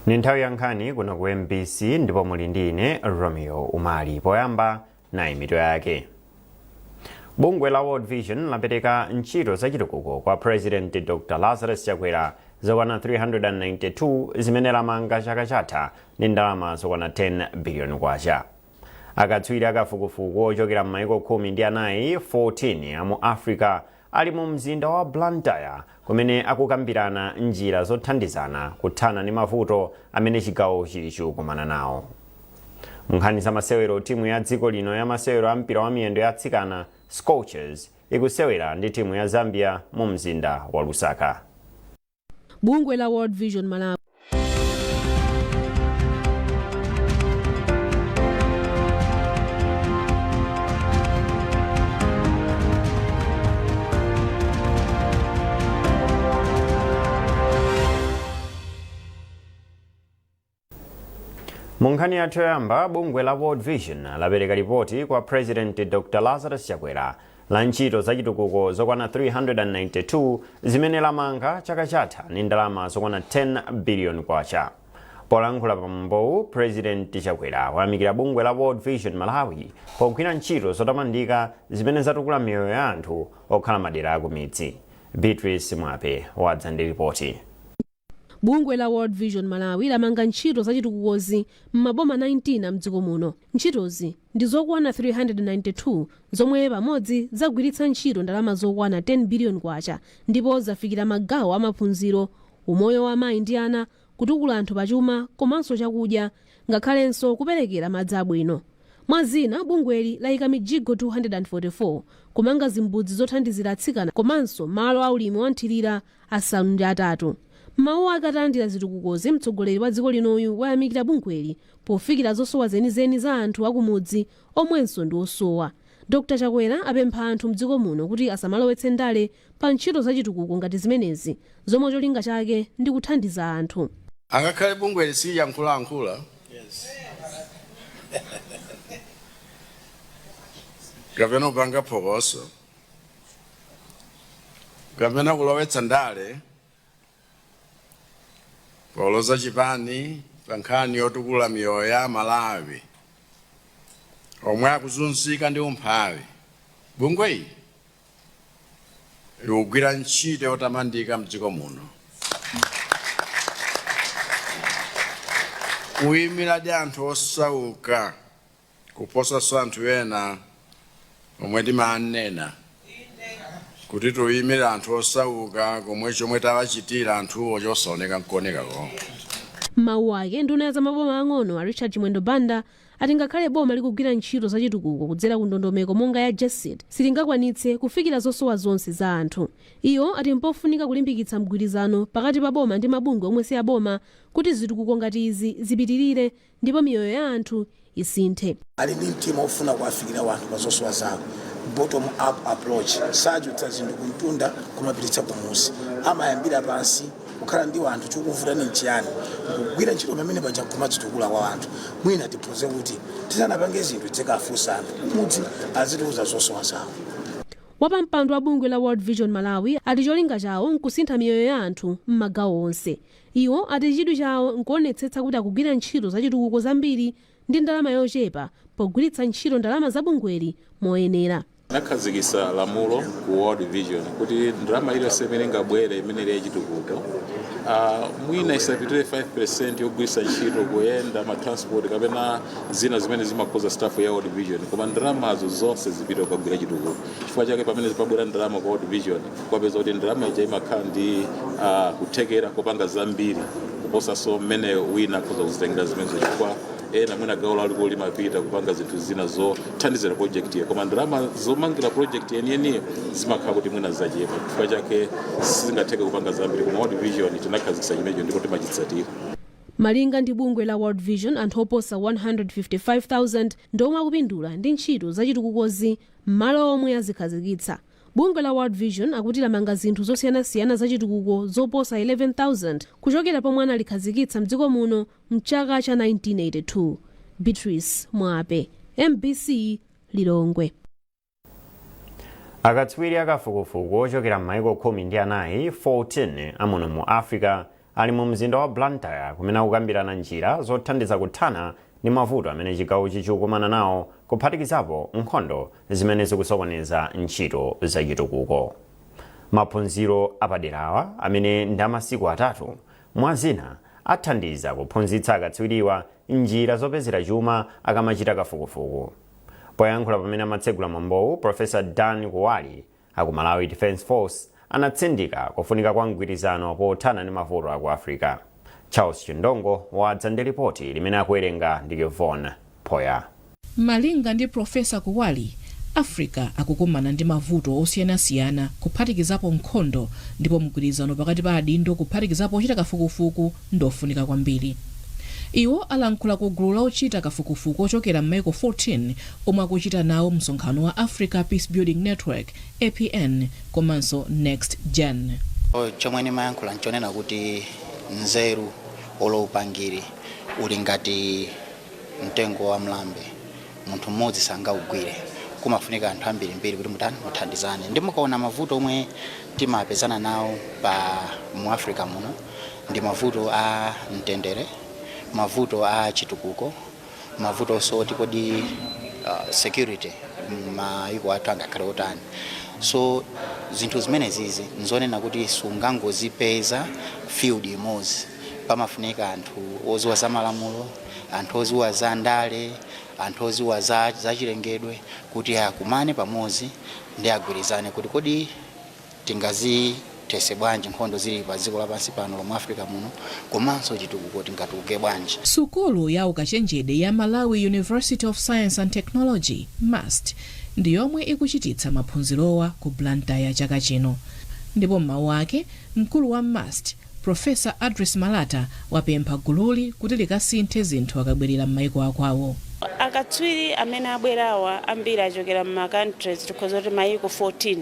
Ni nthawi ya nkhani kuno ku MBC ndipo muli ndi ine Romeo Umali. Poyamba nayi mitu yake. Bungwe la World Vision lapereka ntchito zachitukuko kwa President Dr. Lazarus Chakwera zokwana 392 zimene lamanga chaka chatha ndi ndalama zokwana 10 billion kwacha. Akatswiri akafukufuku ochokera m'mayiko 14 amu Africa ali mu mzinda wa Blantyre kumene akukambirana njira zothandizana kuthana ndi mavuto amene chigawo chili chokumana nawo. Munkhani za masewero, timu ya dziko lino ya masewero a mpira wa miyendo ya atsikana Scorchers ikusewera ndi timu ya Zambia mu mzinda wa Lusaka. Bungwe la World Vision Malawi Munkhani yathu yoyamba, bungwe la World Vision lapereka ripoti kwa President Dr. Lazarus Chakwera la ntchito zachitukuko zokwana 392 zimene lamanga chaka chatha ndi ndalama zokwana 10 billion kwacha. Polankhula pamwambowu, President Chakwera wayamikira bungwe la World Vision Malawi pogwira ntchito zotamandika zimene zatukula miyoyo ya anthu okhala madera akumidzi. Beatrice Mwape wadza ndi ripoti. Bungwe la World Vision Malawi lamanga ntchito zachitukukozi m'maboma 19 mdziko muno. Ntchitozi ndi zokwana 392 zomwe pamodzi zagwiritsa ntchito ndalama zokwana 10 billion kwacha ndipo zafikira magawo amaphunziro, umoyo wa amayi ndi ana, kutukula anthu pachuma komanso chakudya ngakhalenso kuperekera madzi abwino. Mwazina, bungweli layika mijigo 244 kumanga zimbudzi zothandizira atsikana komanso malo aulimi wanthirira asanu ndi atatu. Mawu akalandira zitukukozi, mtsogoleri wa dziko linoyu wayamikira bungweli pofikira zosowa zenizeni za anthu akumudzi omwenso ndi osowa. Dr. Chakwera apempha anthu mdziko muno kuti asamalowetse ndale pa ntchito zachitukuko ngati zimenezi zomwe cholinga chake ndi kuthandiza anthu. Angakhale bungweli siyankhula kapena kupanga phokoso kapena kulowetsa ndale poloza chipani pa nkhani yotukula miyoyo ya Malawi omwe akuzunzika ndi umphawi. Bungweli likugwira ntchito yotamandika mdziko muno, kuyimira ndi anthu osauka kuposanso anthu ena omwe timanena kuti tuyimira anthu osauka komwe chomwe tawachitira anthuwo chosaoneka nkuonekako. Mawu ake nduna ya zamaboma ang'ono a Richard Chimwendo Banda ati ngakhale boma likugwira ntchito zachitukuko kudzera ku ndondomeko monga ya JESID silingakwanitse kufikira zosowa zonse za anthu. Iyo ati mpofunika kulimbikitsa mgwirizano pakati pa boma ndi mabungwe omwe si aboma kuti zitukuko ngati izi zipitirire ndipo miyoyo ya anthu isinthe. Ali ndi mtima ofuna kuwafikira wanthu pa zosowa zawo. Bottom up approach sajutsa zinthu kuntunda kumapititsa kumusi, amayambira pansi kukhala ndi wanthu chokuvuta ni nchiyani kugwira ntchito pamene paja kumadzitukula kwa wanthu. Mwina tiphuze kuti tisanapange zinthu tikafunsa anthu mudzi azitiuza zosowa zawo. Wapampando wa bungwe la World Vision Malawi ati cholinga chawo nkusintha miyoyo ya anthu m'magawo onse. Iwo ati chidwi chawo nkuonetsetsa kuti akugwira ntchito zachitukuko zambiri ndi ndalama yochepa pogwiritsa ntchito ndalama za bungweli moyenera. Nakhazikitsa lamulo ku World Vision kuti ndalama iliyonse imene ingabwere imene ili yachitukuko mwina isapitire 5% yogwiritsa ntchito kuyenda matransport kapena zina zimene zimakhoza staff ya World Vision, koma ndalamazo zonse zipite kugwira chitukuko. Chifukwa chake pamene zipabwera ndalama ku World Vision kwapeza kuti ndalama ija imakhala ndi kuthekera kopanga zambiri kuposanso mmene wina akhoza kuzitengera zimenezo, chifukwa ena mwina gawo lalikulu limapita kupanga zinthu zina zothandizira project ya koma ndalama zomangira project yeniyeniyo zimakhala kuti mwina zachepa. Chifukwa chake sizingatheke kupanga zambiri, koma World Vision tinakhazikitsa chimenecho ndipo timachitsatira. Malinga ndi bungwe la World Vision, anthu oposa 155,000 ndomwe akupindula ndi ntchito zachitukukozi m'malo omwe azikhazikitsa. Bungwe la World Vision akuti lamanga zinthu zosiyanasiyana zachitukuko zoposa 11,000 kuchokera pomwe analikhazikitsa mdziko muno mchaka cha 1982. Beatrice Mwape, MBC, Lilongwe. Akatswiri akafukufuku ochokera m'mayiko 14 amuno mu Africa ali mu mzinda wa Blantyre kumene akukambirana njira zothandiza kuthana ndi mavuto amene chigawo chikukumana nawo kuphatikizapo nkhondo zimene zikusokoneza ntchito zachitukuko. Maphunziro apaderawa amene ndi amasiku 3 mwazina athandiza kuphunzitsa akatswiriwa njira zopezera chuma akamachita kafukufuku. Poyankhula pamene amatsegula mwambowu, Professor Dan Kuwali aku Malawi Defence Force anatsindika kufunika kwa mgwirizano pothana ndi mavuto aku Africa. Charles Chindongo wadza ndi ripoti limene akuwerenga ndi Yvonne Poya. Malinga ndi Professor Kuwali, Africa akukumana ndi mavuto osiyanasiyana kuphatikizapo nkhondo, ndipo mgwirizano pakati pa adindo kuphatikizapo ochita kafukufuku ndofunika kwambiri. Iwo alankhula ku gulu la ochita kafukufuku ochokera m'maiko 14 omwe akuchita nawo msonkhano wa Africa Peace Building Network APN komanso Next Gen. Chomwe ndimayankhula nchonena kuti nzeru olowupangiri uli ngati mtengo wa mlambe, munthu mmodzi sangaugwire, kumafunika anthu ambirimbiri kuti muthandizane. Ndi mukaona mavuto omwe timapezana nawo mu Africa muno ndi mavuto a mtendere, mavuto a chitukuko, mavuto soti kodi security maiko athu angakhale otani. So zinthu zimenezi nzonena kuti sungangozipeza field imodzi, pamafunika anthu oziwa za malamulo, anthu oziwa za ndale, anthu oziwa za chilengedwe kuti akumane pamodzi ndi agwirizane kuti kodi tingazithese bwanji nkhondo zili pa dziko lapansi pano mu Africa muno, komanso chitukuko tingatukuke bwanji. Sukulu ya ukachenjede ya Malawi University of Science and Technology MUST ndi yomwe ikuchititsa maphunzirowa ku Blantyre chaka chino. Ndipo m'mawu ake, mkulu wa MUST Professor Adris Malata wapempha gululi kuti likasinthe zinthu akabwerera m'maiko akwawo. Akatswiri amene abwerawa ambiri achokera mu countries tikhozoti maiko 14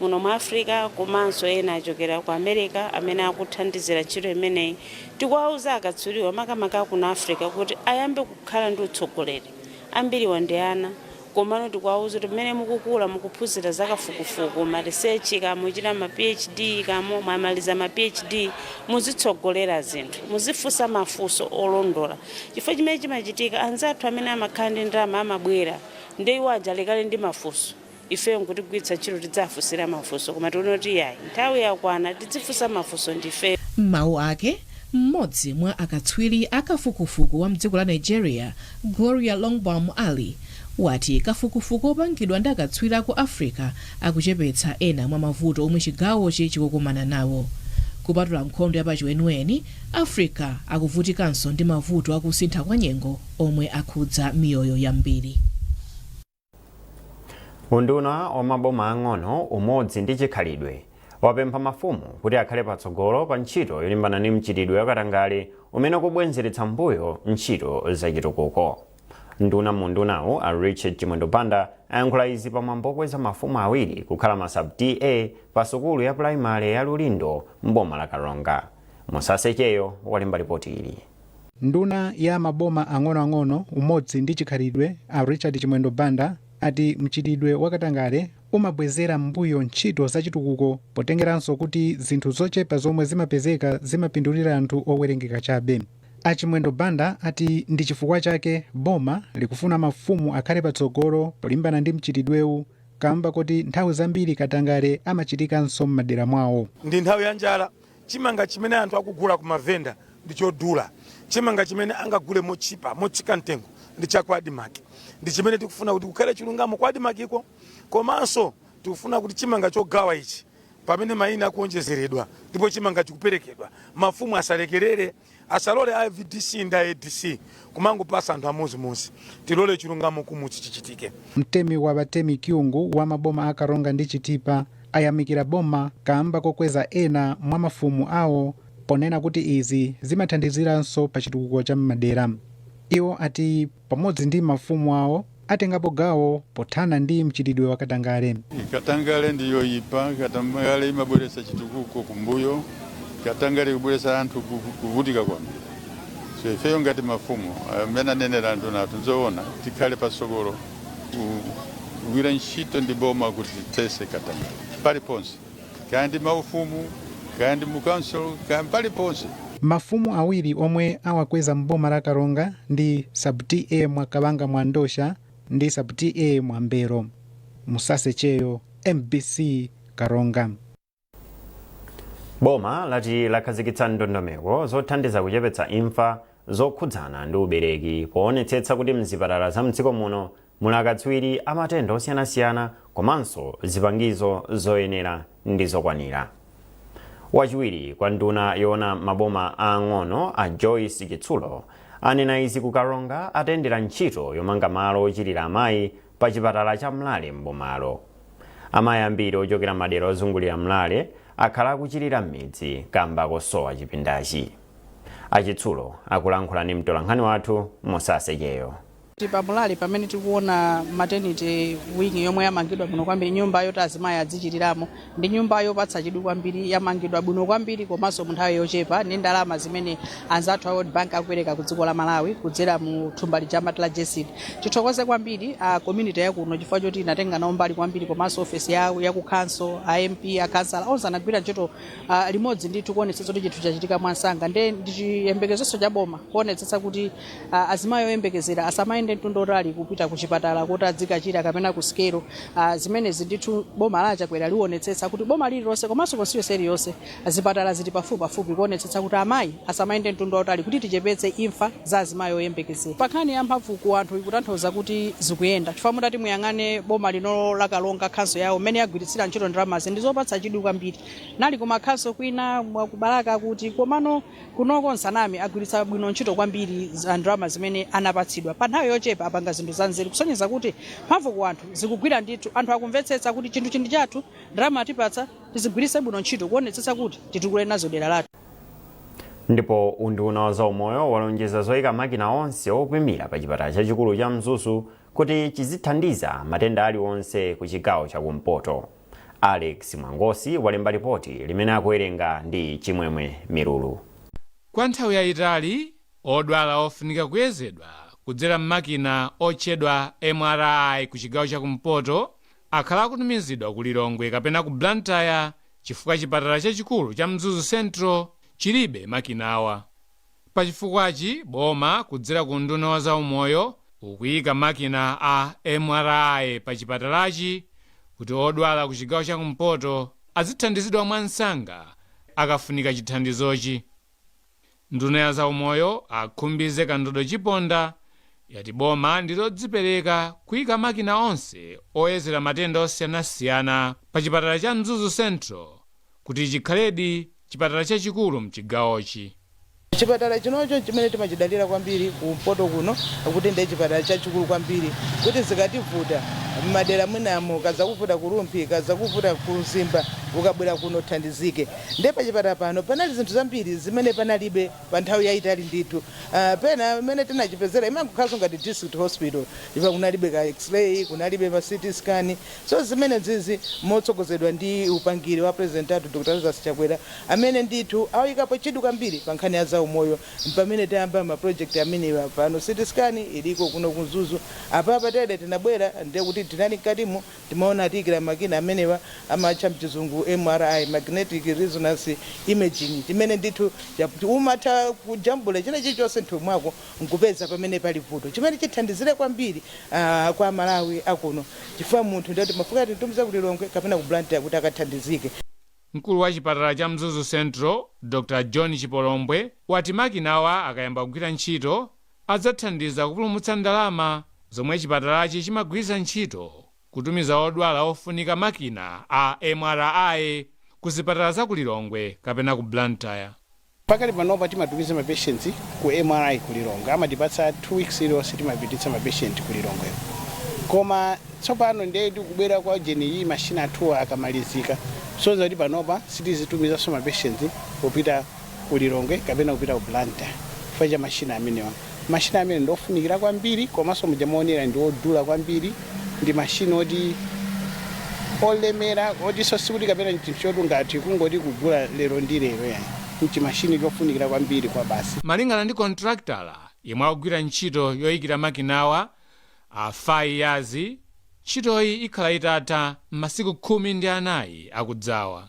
muno mu Africa, komanso ena achokera ku America amene akuthandizira ntchito imeneyi. Tikuwauza akatswiriwa makamaka ku Africa kuti ayambe kukhala ndi utsogoleri. Ambiriwa ndi ana, komano tikuwauza kuti mmene mukukula mukuphunzira zakafukufuku, ma research kamuchita ma PhD kamo mwamaliza ma PhD, muzitsogolera zinthu, muzifunsa mafunso olondola. Chifukwa chimene chimachitika anzathu amene amakhala ndi ndalama amabwera ndi iwo ajalekale ndi mafunso. Ife nkutigwiritsa ntchito tidzafunsira mafunso, koma tione kuti yayi nthawi yakwana tidzifunsa mafunso ndife. M'mawu ake, mmodzi mwa akatswiri akafukufuku wa mdziko la Nigeria, Gloria Longbaum Ali, wati kafukufuku opangidwa ndi akatswiri aku Africa akuchepetsa ena mwa mavuto omwe chigawochi chikukumana nawo. Kupatula nkhondo yapachiweniweni, Africa akuvutikanso ndi mavuto akusintha kwa nyengo omwe akhudza miyoyo yambiri. Unduna wa maboma ang'ono, umodzi ndi chikhalidwe wapempha mafumu kuti akhale patsogolo pa ntchito yolimbana ndi mchitidwe wakatangale umene ukubwezeretsa mbuyo ntchito zachitukuko. Nduna mu ndunawo a Richard Chimwendo Banda ayankhula izi pamwambo okweza mafumu awiri kukhala ma sub-DA pa sukulu ya primary ya Lulindo m'boma la Karonga. Musasecheyo walemba ripoti ili. Nduna ya maboma ang'onoang'ono, umodzi ndi chikhalidwe a Richard Chimwendo Banda ati mchitidwe wakatangale umabwezera mbuyo ntchito zachitukuko potengeranso kuti zinthu zochepa zomwe zimapezeka zimapindulira anthu owerengeka chabe. Achimwendo Banda ati ndi chifukwa chake boma likufuna mafumu akhale patsogolo polimbana ndi mchitidwewu, kamba kuti nthawi zambiri katangale amachitikanso m'madera mwawo. Ndi nthawi ya njala, chimanga chimene anthu akugula ku mavenda ndi chodula, chimanga chimene angagule mochika mtengo ndi chakwa adimaki. Ndi chimene tikufuna kuti kukhale chilungamo kwa adimakiko, komanso tikufuna kuti chimanga chogawa ichi pamene mayina akuonjezeredwa ndipo chimanga chikuperekedwa, mafumu asalekerere, asalole IVDC ndi ADC kumangopasa anthu amozimuzi, tilole chilungamo kumudzi chichitike. Mtemi wa batemi Kyungu wa maboma a Karonga ndi Chitipa ayamikira boma kamba kokweza ena mwa mafumu awo ponena kuti izi zimathandiziranso pa chitukuko cha m'madera. Iwo ati pamodzi ndi mafumu awo atengapo gawo pothana ndi mchitidwe wa katangale. Katangale ndiyo ipa, katangale imabweretsa chitukuko kumbuyo, katangale kubweretsa anthu kuvutika kwambiri. So ifeyo ngati mafumu amene anenera anthu nathu nzoona tikhale patsogolo kugwira ntchito ndi boma kuti tithese katangale paliponse, kandi maufumu, kandi mu council, kandi paliponse. mafumu awiri omwe awakweza mboma la Karonga ndi Sub-TA Mwakabanga Mwandosha ndi Sub-TA Mwambero. Musase Cheyo, MBC Karonga. Boma lati lakhazikitsa ndondomeko zothandiza kuchepetsa imfa zokhudzana ndi ubereki poonetsetsa kuti mzipatala za mdziko muno muli akatswiri amatenda osiyanasiyana komanso zipangizo zoyenera ndi zokwanira. Wachiwiri kwa nduna yoona maboma ang'ono a Joyce Chitsulo anena izi ku Karonga atendera ntchito yomanga malo ochitira amayi pa chipatala cha Mlale mbomalo. Amayi ambiri ochokera madera ozungulira Mlale akhala akuchirira m'midzi kamba kosowa chipindachi. Achitsulo akulankhula ndi mtolankhani wathu Musase Cheyo. Pa Mlale pamene tikuona maternity wing yomwe yamangidwa bwino kwambiri, nyumba yoti azimayi adzichitiramo ndi nyumba yopatsa chidwi kwambiri, yamangidwa bwino kwambiri komanso mu nthawi yochepa ndi ndalama zimene anzathu a World Bank akupereka ku dziko la Malawi kudzera mu thumba lija la JSEED. Tithokoze kwambiri a community yakuno chifukwa choti inatenga nawo mbali kwambiri, komanso ofesi yawo ya ku council, MP, a council onse anagwira ntchito limodzi ndithu kuonetsetsa kuti chinthu chachitika mwansanga. Ndi chiyembekezo cha boma kuonetsetsa kuti azimayi oyembekezera asamaende mtundu otali kupita ku chipatala kuti adzikachira kapena ku sikelo. Zimenezi ndithu boma lachakwera liwonetsetsa kuti boma lililonse komanso konstituency iliyonse zipatala zili pafupi kuonetsetsa kuti amayi asamaende mtundu otali kuti tichepetse imfa za azimayi oyembekezera. Pankhani ya mphamvu ku anthu ikutanthauza kuti zikuyenda chifukwa mutati muyang'ane boma lino la Kalonga khanso yawo mmene yagwiritsira ntchito ndalamazi ndi zopatsa chidwi kwambiri. Nali kuma khanso kwina kubalaka kuti komano kunoko nsanami agwiritsa bwino ntchito kwambiri ndalama zimene anapatsidwa pa nthawi yochepa apanga zinthu zanzeru kusonyeza kuti mphamvu ku anthu zikugwira ndithu, anthu akumvetsetsa kuti chinthu chindi chathu ndalama atipatsa tizigwiritse bwino ntchito kuonetsetsa kuti titukule nazo dera lathu. Ndipo unduna wa zaumoyo walonjeza zoyika makina onse opimira pa chipatala chachikulu cha Mzuzu kuti chizithandiza matenda aliwonse ku chigawo chakumpoto. Alex Mwangosi walemba ripoti limene akuwerenga ndi Chimwemwe Mirulu. Kwa nthawi yayitali odwala ofunika kuyezedwa kudzera makina otchedwa MRI ku chigawo chakumpoto akhala akutumizidwa ku Lilongwe kapena ku Blantyre chifukwa chipatala chachikulu cha Mzuzu Central chilibe makinawa. Pa chifukwachi boma kudzera ku nduna wa zaumoyo ukuyika makina a MRI pa chipatalachi kuti odwala ku chigawo chakumpoto azithandizidwa mwansanga akafunika chithandizochi. Nduna ya zaumoyo akhumbize Kandodo Chiponda yati boma ndilodzipereka kuyika makina onse oyezera matenda osiyanasiyana pa chipatala cha Mzuzu Central kuti chikhaledi chipatala chachikulu mchigawochi. Chipatala chinocho chimene timachidalira kwambiri kumpoto kuno kuti ndi chipatala chachikulu kwambiri kuti zikativuta m'madera mwinamo kazakuvuta Kurumpi kazakuvuta ku Nsimba ukabwera kuno thandizike. Ndi pa chipatala pano panali zinthu zambiri zimene panalibe pa nthawi yayitali ndithu. Pena imene tinachipezera imene kukhaso ngati district hospital ipa kunalibe ka x-ray, kunalibe pa CT scan. So zimene zizi motsogozedwa ndi upangiri wa president Dr. Lazarus Chakwera amene ndithu awikapo chidwi kwambiri pa nkhani ya zaumoyo pamene tayamba ma project amene pano CT scan iliko kuno ku Mzuzu. Apa tede tinabwera ndi kuti tinali katimo timaona tikira makina amenewa amacha mchizungu MRI, magnetic resonance imaging, timene ndithu umatha kujambula china chilichonse nthu mwako nkupeza pamene pali vuto chimene chithandizire kwambiri kwa Malawi akuno chifukwa munthu ndoti mafuka tintumiza ku Lilongwe kapena ku Blantyre kuti akathandizike. Mkulu wa chipatala cha Mzuzu Central Dr. John Chipolombwe wati makinawa akayamba kugwira ntchito adzathandiza kupulumutsa ndalama zomwe chipatalachi chimagwiritsa ntchito kutumiza odwala ofunika makina a MRI ku zipatala za ku Lilongwe kapena ku Blantyre. Pakali panopa timatumiza ma patients ku MRI ku Lilongwe, amatipatsa 2 weeks iliyonse timapititsa ma patient ku Lilongwe. Koma tsopano ndiye tikubwera kwa jeni mashina athu akamalizika, so zati panopa sitizitumiza so ma patients kupita ku Lilongwe kapena kupita ku Blantyre faja mashina amenewa. Mashina amene ndofunikira kwambiri komanso mujamuonera ndi odula kwambiri, ndi mashina oti olemera oti sosikuti kapena chinthu chotu ngati kungoti kugula lero ndi lero yani kuti mashini yofunikira kwambiri kwa basi. Malingana ndi contractor yemwe akugwira ntchito yoyikira makinawa a 5 years, ntchitoyi ikhala itatha masiku 14 akudzawa.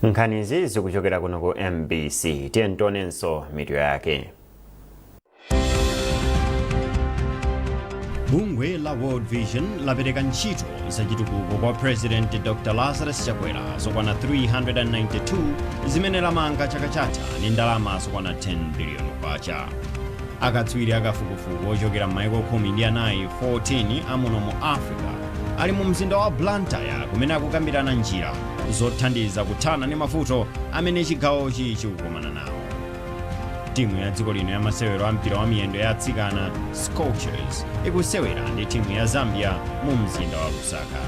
Nkhanizi zikuchokera kuno ku MBC. Tientonenso mitu yake. Bungwe la World Vision lapereka ntchito zachitukuko kwa President Dr. Lazarus Chakwera zokwana 392 zimene lamanga chaka chatha ndi ndalama zokwana 10 billion kwacha. Akatswiri akafukufuku ochokera m'mayiko khumi ndi anayi 14 amuno mu Africa ali mu mzinda wa Blantyre kumene akukambirana njira zothandiza kuthana ndi mavuto amene chigawochi chikukumana nawo. Timu ya dziko lino ya masewero a mpira wa miyendo ya atsikana Scorchers ikusewera ndi timu ya Zambia mu mzinda wa Lusaka.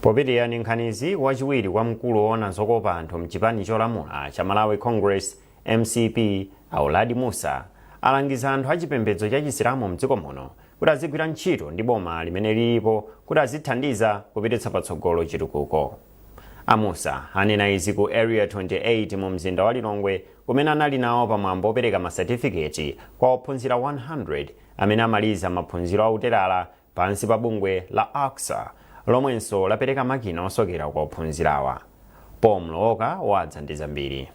Popitirira ndi nkhanizi, wachiwiri wa mkulu woona zokopa anthu mchipani cholamula cha Malawi Congress MCP Auladi Musa alangiza anthu achipembedzo cha Chisilamu mdziko muno kuti azigwira ntchito ndi boma limene lilipo kuti azithandiza kupititsa patsogolo chitukuko. Amusa anena izi ku Area 28 mu mzinda wa Lilongwe kumene anali nawo pamwambo opereka masatifiketi kwa ophunzira 100 amene amaliza maphunziro auterala pansi pa bungwe la AXA lomwenso lapereka makina osokera kwa ophunzirawa. Pomloka wadza ndi zambiri.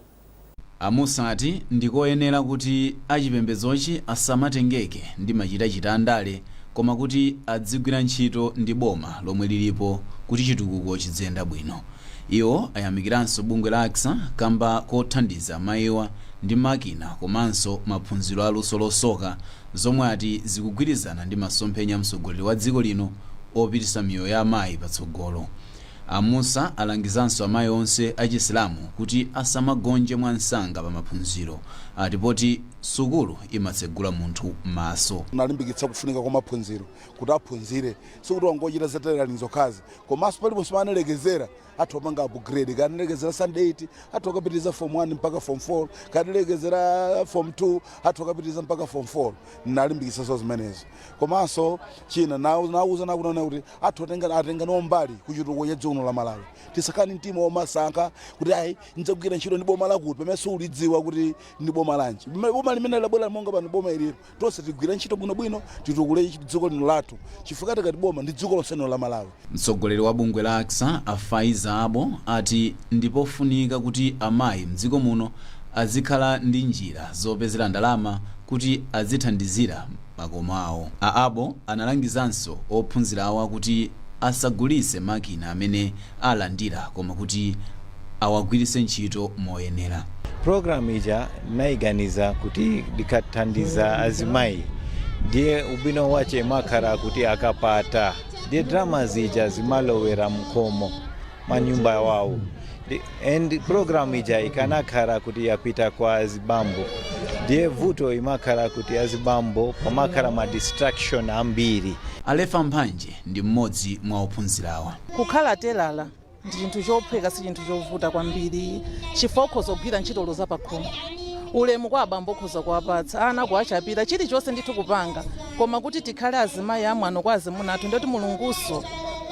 Amusa ati ndikoyenera kuti achipembedzochi asamatengeke ndi machitachita andale koma kuti adzigwira ntchito ndi boma lomwe lilipo kuti chitukuko chiziyenda bwino. Iwo ayamikiranso bungwe la AXA kamba kothandiza mayiwa ndi makina komanso maphunziro aluso losoka zomwe ati zikugwirizana ndi masomphenya mtsogoleri wa dziko lino opititsa miyoyo ya amayi patsogolo. Amusa alangizanso amayi onse achisilamu kuti asamagonje mwansanga pa maphunziro atipoti sukulu imatsegula munthu maso. Nalimbikitsa kufunika kwa maphunziro kuti aphunzire sikuti wangochita zatereranizo kazi komanso palipo simanalekezera athu apanga upgrade kanalekezera Sunday 8 athu akapitiriza form 1 mpaka form 4 kanalekezera form 2 athu akapitiriza mpaka form 4 nalimbikitsa zo zimenezo komanso china nauza nakuona kuti athu atenga nombali kuchitukuko cha dziko la Malawi tisakani mtima womasankha kuti ayi ndzagwira ntchito ndi boma lakuti pamene sulidziwa kuti ndi boma lanji boma limene labwera monga pano boma iliro tonse tigwira ntchito bwinobwino titukule dziko lino lathu chifukwa kati boma ndi dziko lonse la Malawi. Mtsogoleri wa bungwe la AXA Afaiza Abo ati ndipofunika kuti amayi mdziko muno azikhala ndi njira zopezera ndalama kuti azithandizira makomo awo. Abo analangizanso ophunzira awa kuti asagulise makina amene alandira koma kuti awagwiritse ntchito moyenera. Program ija naiganiza kuti likathandiza azimayi ndiye ubwino wache makhala kuti akapata ndiye drama zija zimalowera mkomo manyumba wawo and program ija ikanakhala kuti yapita kwa azibambo ndiye vuto imakhala kuti azibambo pamakhala ma distraction ambiri. Alefa Mphanje ndi mmodzi mwa ophunzirawa. Kukhala telala ndi chinthu chophweka si chinthu chovuta kwambiri chifukwa zogwira ntchito loza pakhomo ulemu kwa abambo khoza kuwapatsa ana kuachapira chilichonse ndithu kupanga koma kuti tikhale azimayi amwano kwa azimuna athu ndoti mulunguso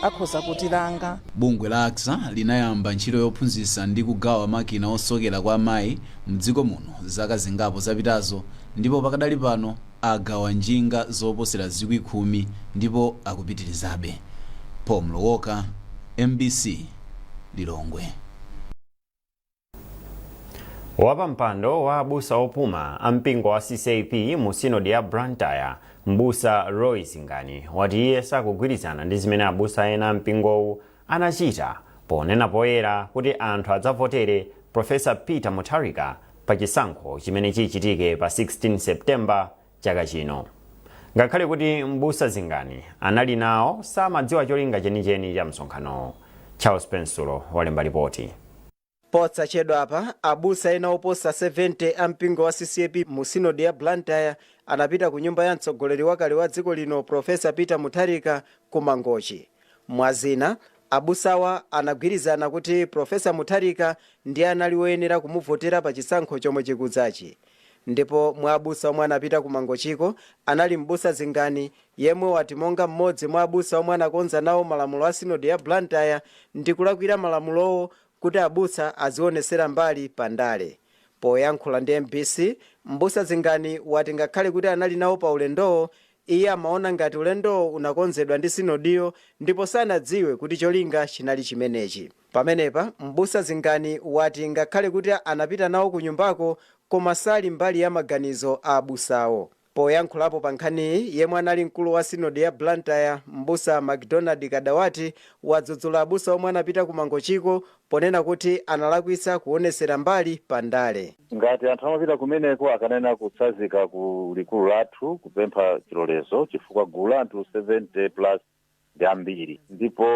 akhoza kutilanga. Bungwe la AXA linayamba ntchito yophunzitsa ndi kugawa makina osokera kwa amayi mdziko muno zaka zingapo zapitazo ndipo pakadali pano agawa njinga zoposera 10,000 ndipo akupitirizabe. Pomloka, MBC, Lilongwe. Wapampando wa abusa opuma ampingo wa CCAP mu Synod ya Blantyre mbusa Roy Singani wati iye sakugwirizana ndi zimene abusa ena ampingowu anachita ponena poyera kuti anthu adzavotere Professor Peter Mutharika pa chisankho chimene chichitike pa 16 September chaka chino. Ngakhale kuti mbusa Singani anali nawo samadziwa cholinga chenicheni cha msonkhano. Charles Pensulo walemba ripoti. Potsachedwa apa abusa ena oposa 70 ampingo wa CCAP mu Synod ya Blantyre anapita ku nyumba ya mtsogoleri wakale wa dziko lino Professor Peter Mutharika ku Mangochi. Mwazina abusawa anagwirizana kuti Professor Mutharika ndiye anali woyenera kumuvotera pa chisankho chomwe chikudzachi. Ndipo mwa abusa omwe anapita ku Mangochiko anali mbusa Singani yemwe wati monga mmodzi mwa abusa omwe anakonza nawo malamulo a Synod ya Blantyre ndi kulakwira malamulowo kuti abusa azionesera mbali pandale. Poyankhula ndi MBC m'busa zingani wati ngakhale kuti anali nawo pa ulendowo, iye amaona ngati ulendowo unakonzedwa ndi sinodiyo ndipo sanadziwe kuti cholinga chinali chimenechi. Pamenepa m'busa zingani wati ngakhale kuti anapita nawo ku nyumbako koma sali mbali ya maganizo a abusawo. Poyankhulapo pa nkhaniyi, yemwe anali mkulu wa sinodi ya Blantyre, m'busa McDonald Kadawati wadzudzula abusa omwe anapita ku Mangochiko ponena kuti analakwitsa kuonesera mbali pa ndale. Ngati anthu amapita kumeneko akanena kutsazika ku likulu lathu kupempha chilolezo chifukwa gulu la anthu 70 plus ndi ambiri, ndipo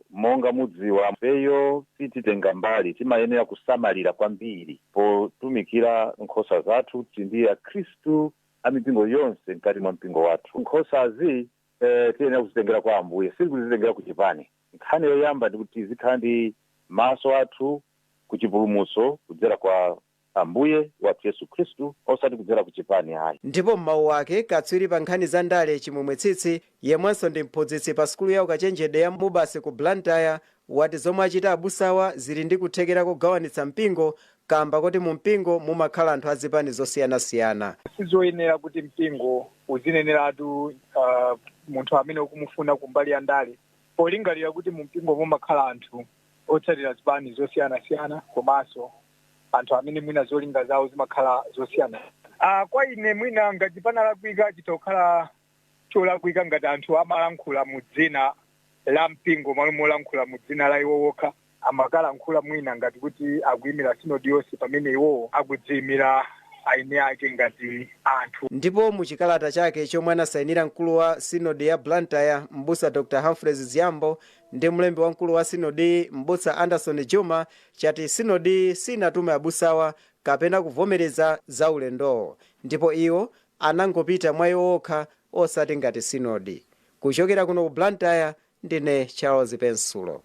monga mudziwa feyo sititenga mbali, timayenera kusamalira kwambiri potumikira nkhosa zathu ndi akhristu amipingo yonse mkati mwa mpingo wathu. Nkhosazi tiyenera kuzitengera kwa Ambuye, sili kuzitengera ku chipani. Nkhani yoyamba ndi kuti zikhala ndi maso athu ku chipulumutso kudzera kwa Ambuye wathu Yesu Khristu, osati kudzera ku chipani ayi. Ndipo m'mawu ake katswiri pa nkhani za ndale Chimwemwe Tsitsi, yemwenso ndi mphunzitsi pa sukulu ya ukachenjede ya Mubasi ku Blantyre, wati zomwe achita abusawa zili ndi kuthekera kugawanitsa mpingo kamba kuti mu mpingo mumakhala anthu azipani zosiyanasiyana. Sizoyenera kuti mpingo uzineneratu munthu amene ukumufuna kumbali ya ndale, polingalira kuti mu mpingo mumakhala anthu otsatira zipani zosiyanasiyana komanso anthu amene mwina zolinga zawo zimakhala zosiyana. Kwa ine mwina ngati panalakwika chitokhala cholakwika ngati anthu amalankhula mu dzina la mpingo malo molankhula mu dzina la iwo wokha, amakalankhula mwina ngati kuti akuyimira sinodi yonse pamene iwowo akudziyimira aine ake ngati anthu. Ndipo mu chikalata chake chomwe anasayinira mkulu wa sinodi ya Blantyre m'busa Dr. Humphreys Ziyambo ndi mlembi wa mkulu wa sinodi m'busa Anderson Juma, chati sinodi sinatume abusawa kapena kuvomereza za ulendowo, ndipo iwo anangopita mwa iwo okha osati ngati sinodi. Kuchokera kuno ku Blantyre, ndine Charles Pensulo.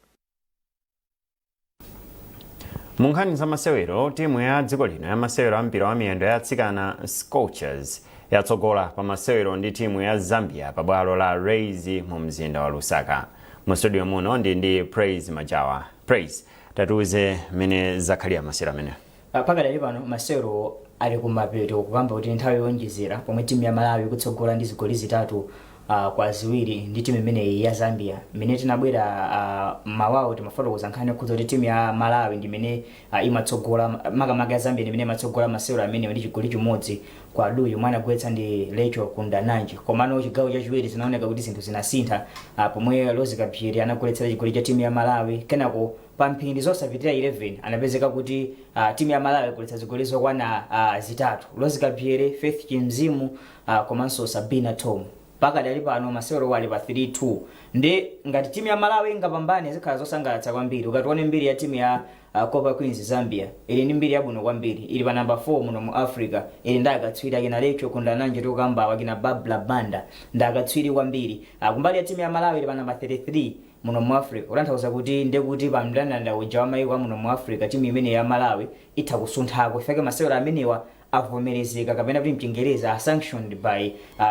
Munkhani za masewero, timu ya dziko lino ya masewero a mpira wa miyendo ya atsikana Scorchers yatsogola pa masewero ndi timu ya Zambia pa bwalo la Rays mu mzinda wa Lusaka. Mu studio muno ndi Praise Majawa. Praise, tatuze mene zakhalia masewero amene. Pakadali pano masewero ali kumapeto kukamba kuti nthawi yonjezera pomwe timu ya Malawi kutsogola ndi zigoli zitatu kwa ziwiri ndi timu imeneyi ya Zambia. Mene tinabwera mawawo timafotokoza nkhani yokhudza kuti timu ya Malawi ndi imene imatsogola, makamaka ya Zambia ndi imene imatsogola masewero amene ndi chigoli chimodzi kwa aduyi omwe anagwetsa ndi Lecho Kundananji. Komano chigawo chachiwiri zinaoneka kuti zinthu zinasintha pomwe Rose Kapyiri anagwetsera chigoli cha timu ya Malawi. Kenako pa mphindi zosapitira 11 anapezeka kuti timu ya Malawi kuletsa zigoli zokwana zitatu. Rose Kapyiri, Faith Chimzimu komanso Sabina Tom. Pakadali pano masewero wali pa 3-2. Ndi ngati timu ya Malawi ingapambane zikhala zosangalatsa kwambiri. Ukatione mbiri ya timu ya Copper Queens Zambia ili ndi mbiri yabwino kwambiri, ili pa number 4 muno mu Africa, ili ndakatswiri akina Lecho Kundananji tokamba wakina Babla Banda ndakatswiri kwambiri. Kumbali ya timu ya Malawi ili pa number 33 muno mu Africa. Kutanthauza kuti ndekuti pa mndandanda uja wa mayiko muno mu Africa timu imene ya Malawi itha kusunthako ifike masewero amenewa avomerezeka kapena kuti mchingereza sanctioned by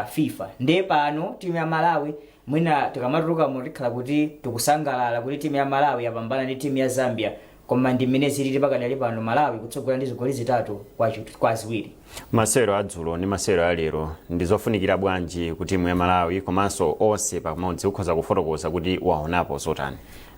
FIFA. Ndiye pano timu ya Malawi mwina tikamatuluka mutikhala kuti tikusangalala kuti timu ya Malawi yapambana ndi timu ya Zambia, koma ndi mmene zilili pakadali pano Malawi kutsogola ndi zigoli zitatu kwa ziwiri. Masewero adzulo ndi masewero alero ndizofunikira bwanji kuti timu ya Malawi komanso onse pamodzi ukhoza kufotokoza kuti waonapo zotani?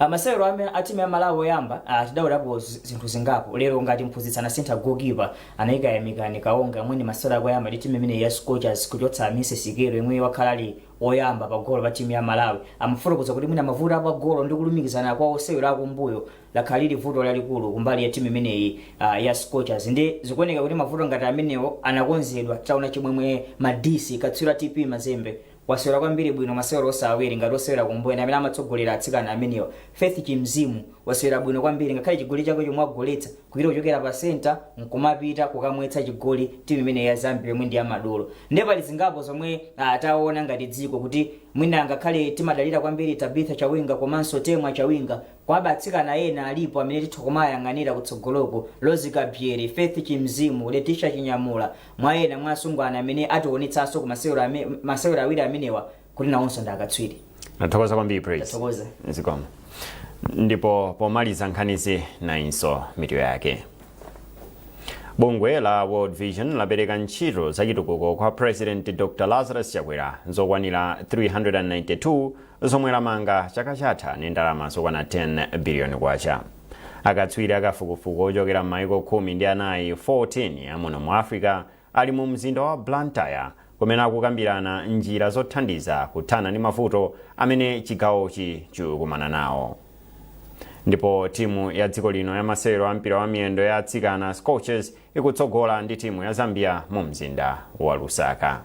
Masewero a timu ya Malawi oyamba tidawulapo zinthu zingapo. Lero ngati mphunzitsi anasintha goalkeeper anayika Yamikani Kaonga mwini masewero oyamba ndi timu imene ya Scorchers kuchotsa Mise Sikero yemwe wakhala ali oyamba pa golo pa timu ya Malawi. Amafotokoza kuti mwina mavuto pa golo ndi kulumikizana kwa osewera akumbuyo lakhalili vuto lalikulu kumbali ya timu imeneyi ya Scorchers. Ndi zikuoneka kuti mavuto ngati amenewo anakonzedwa. Taona chimwemwe Madisi katswira TP Mazembe wasewera kwambiri bwino masewero osawiri ngati osewera kumbuyo na amene amatsogolera atsikana amenewo. Faith Chimzimu wasewera bwino kwambiri ngakhale chigoli chake chomwe agoletsa kuita kuchokera pa center nkumapita kukamwetsa chigoli timu imene ya Zambia yomwe ndi ya madolo. Ndipo pali zingapo zomwe taona ngati dziko kuti mwina ngakhale timadalira kwambiri Tabitha Chawinga komanso Temwa Chawinga kwa atsikana ena alipo amene tithokomayang'anira kutsogoloko. Rose Kapyiri, Faith Chimzimu, Letitia Chinyamula mwaena mwasungwana amene ationetsanso ku masewero awiri amenewa kuti nawonso ndakatswiri. Nathokoza kwambiri Praise. Nathokoza. Zikomo. Ndipo pomaliza nkhanizi na inso mitu yake. bungwe la World Vision lapereka ntchito zachitukuko kwa President Dr. Lazarus Chakwera zokwanira 392 zomwe lamanga chaka chatha ndi ndalama zokwana 10 biliyoni kwacha. Akatswiri akafukufuku ochokera m'mayiko 14 amuno mu Africa ali mu mzinda wa Blantyre kumene akukambirana njira zothandiza kuthana ndi mavuto amene chigawochi chikukumana nawo. Ndipo timu ya dziko lino ya masewero a mpira wa miyendo ya atsikana Scorchers ikutsogola ndi timu ya Zambia mu mzinda wa Lusaka.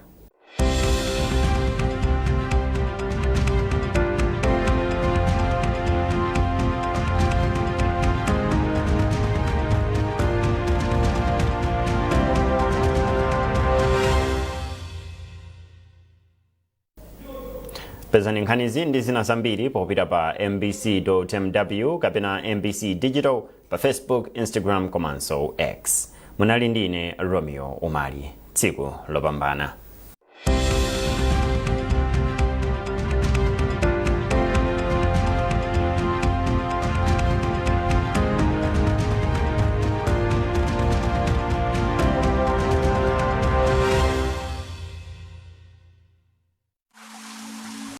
Pezani nkhanizi ndi zina zambiri popita pa mbc.mw kapena MBC Digital pa Facebook, Instagram komanso X. Munali ndine Romeo Umali. Tsiku lopambana.